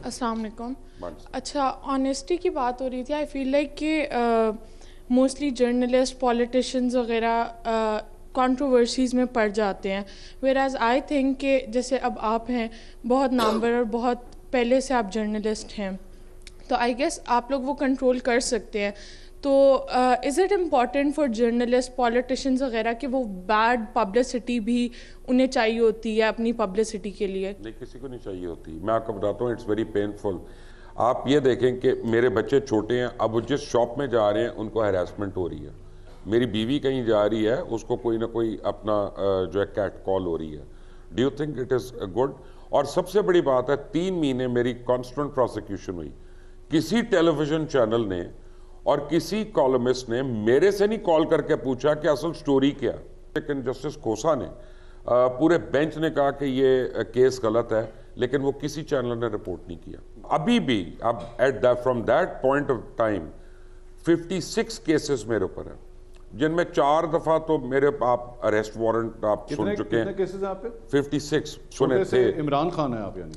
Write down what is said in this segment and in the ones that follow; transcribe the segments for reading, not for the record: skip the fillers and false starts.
अस्सलाम वालेकुम। अच्छा, ऑनेस्टी की बात हो रही थी। आई फील लाइक कि मोस्टली जर्नलिस्ट, पॉलिटिशियंस वगैरह कंट्रोवर्सीज़ में पड़ जाते हैं, वेयर एज आई थिंक कि जैसे अब आप हैं बहुत नामवर और बहुत पहले से आप जर्नलिस्ट हैं, तो आई गेस आप लोग वो कंट्रोल कर सकते हैं। तो is it important for journalist, politicians वगैरह कि वो बैड पब्लिसिटी भी उन्हें चाहिए होती है अपनी पब्लिसिटी के लिए? नहीं, किसी को नहीं चाहिए होती। मैं आपको बताता हूँ, इट्स वेरी पेनफुल। आप ये देखें कि मेरे बच्चे छोटे हैं, अब वो जिस शॉप में जा रहे हैं उनको हैरेसमेंट हो रही है। मेरी बीवी कहीं जा रही है, उसको कोई ना कोई अपना जो है कैट कॉल हो रही है। Do you think it is good? और सबसे बड़ी बात है, 3 महीने मेरी कॉन्स्टेंट प्रोसिक्यूशन हुई। किसी टेलीविजन चैनल ने और किसी कॉलमिस्ट ने मेरे से नहीं कॉल करके पूछा कि असल स्टोरी क्या। लेकिन जस्टिस खोसा ने पूरे बेंच ने कहा कि ये केस गलत है, लेकिन वो किसी चैनल ने रिपोर्ट नहीं किया। अभी भी अब from that point of time 56 cases मेरे ऊपर है, जिनमें 4 दफा तो मेरे आप अरेस्ट वारंट आप सुन चुके हैं। केसेस हैं आप पे? 56 सुने थे। इमरान खान है आप यानी?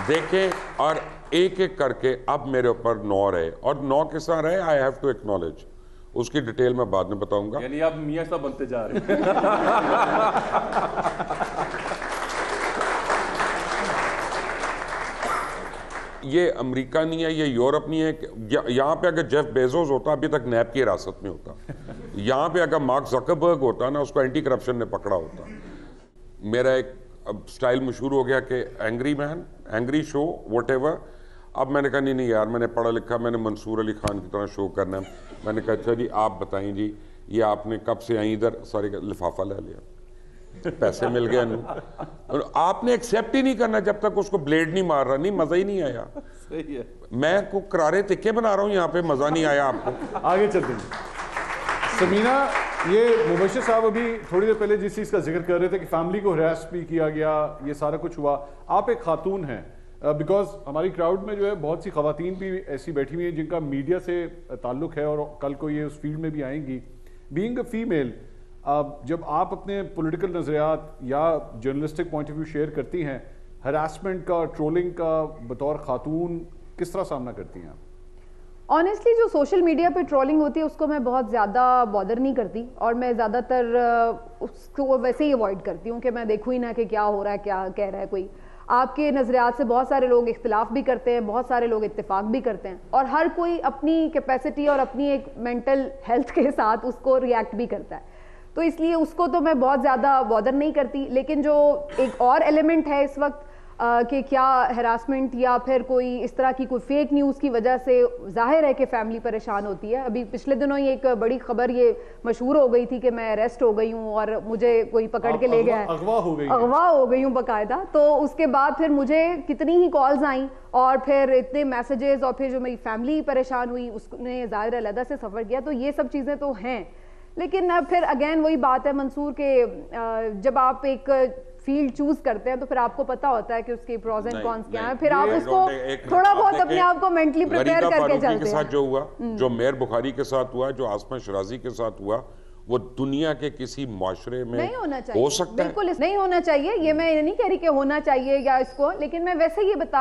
देखें, और एक एक करके अब मेरे ऊपर 9 रहे, और 9 किस तरह रहे आई हैव टू एक्नॉलेज। उसकी डिटेल मैं बाद में बताऊंगा। यानी आप मियां साहब बनते जा रहे हैं। ये अमेरिका नहीं है, ये यूरोप नहीं है। यहाँ पे अगर जेफ बेजोस होता अभी तक नैब की हिरासत में होता। यहाँ पे अगर मार्क जकरबर्ग होता ना, उसको एंटी करप्शन ने पकड़ा होता। मेरा एक अब स्टाइल मशहूर हो गया कि angry man, angry show, whatever. अब मैंने कहा नहीं यार, मैंने पढ़ा लिखा, मैंने मंसूर अली खान की तरह शो करना है। मैंने कहा अच्छा जी आप बताएं जी, ये आपने कब से आई इधर? सारे लिफाफा ले लिया, पैसे मिल गए नहीं। आपने एक्सेप्ट ही नहीं करना जब तक उसको ब्लेड नहीं मार रहा। नहीं, मजा ही नहीं आया। सही है। मैं को करारे तिक्के बना रहा हूँ यहाँ पे, मजा नहीं आया आपको। आगे चलते हैं। समीना, ये मुबशिर साहब अभी थोड़ी देर पहले जिस चीज़ का जिक्र कर रहे थे कि फैमिली को हरास भी किया गया, ये सारा कुछ हुआ। आप एक खातून हैं, बिकॉज हमारी क्राउड में जो है बहुत सी खवातीन भी ऐसी बैठी हुई हैं जिनका मीडिया से ताल्लुक़ है और कल को ये उस फील्ड में भी आएंगी। बीइंग अ फीमेल, जब आप अपने पॉलिटिकल नज़रियात या journalistic point of view share करती हैं, हरासमेंट का, ट्रोलिंग का बतौर खातून किस तरह सामना करती हैं आप? ऑनेस्टली जो सोशल मीडिया पे ट्रोलिंग होती है उसको मैं बहुत ज़्यादा बॉदर नहीं करती, और मैं ज़्यादातर उसको वैसे ही अवॉइड करती हूँ कि मैं देखूँ ही ना कि क्या हो रहा है, क्या कह रहा है कोई। आपके नज़रियात से बहुत सारे लोग इख्तिलाफ भी करते हैं, बहुत सारे लोग इत्तेफाक भी करते हैं, और हर कोई अपनी कैपेसिटी और अपनी एक मेंटल हेल्थ के साथ उसको रिएक्ट भी करता है। तो इसलिए उसको तो मैं बहुत ज़्यादा बॉदर नहीं करती। लेकिन जो एक और एलिमेंट है इस वक्त कि क्या हरासमेंट या फिर कोई इस तरह की कोई फेक न्यूज़ की वजह से जाहिर है कि फैमिली परेशान होती है। अभी पिछले दिनों ही एक बड़ी खबर ये मशहूर हो गई थी कि मैं अरेस्ट हो गई हूँ और मुझे कोई पकड़ के ले गया है, अगवा हो गई हूँ बाकायदा। तो उसके बाद फिर मुझे कितनी ही कॉल्स आई और फिर इतने मैसेजेस, और फिर जो मेरी फैमिली परेशान हुई उसने ज़ाहिर अलग से सफ़र किया। तो ये सब चीज़ें तो हैं, लेकिन अब फिर अगेन वही बात है मंसूर के, जब आप एक फील्ड चूज करते हैं तो फिर आपको पता होता है कि उसके प्रोज एंड कॉन्स क्या हैं, फिर आप उसको थोड़ा बहुत अपने आप को मेंटली प्रिपेयर करके चलते हैं। के साथ जो हुआ, जो मेयर बुखारी के साथ हुआ, जो आसमा शराजी के साथ हुआ, वो दुनिया के किसी माशरे में नहीं होना चाहिए। हो सकता है, बिल्कुल नहीं होना चाहिए। ये मैं नहीं कह रही कि होना चाहिए या इसको, लेकिन मैं वैसे ये बता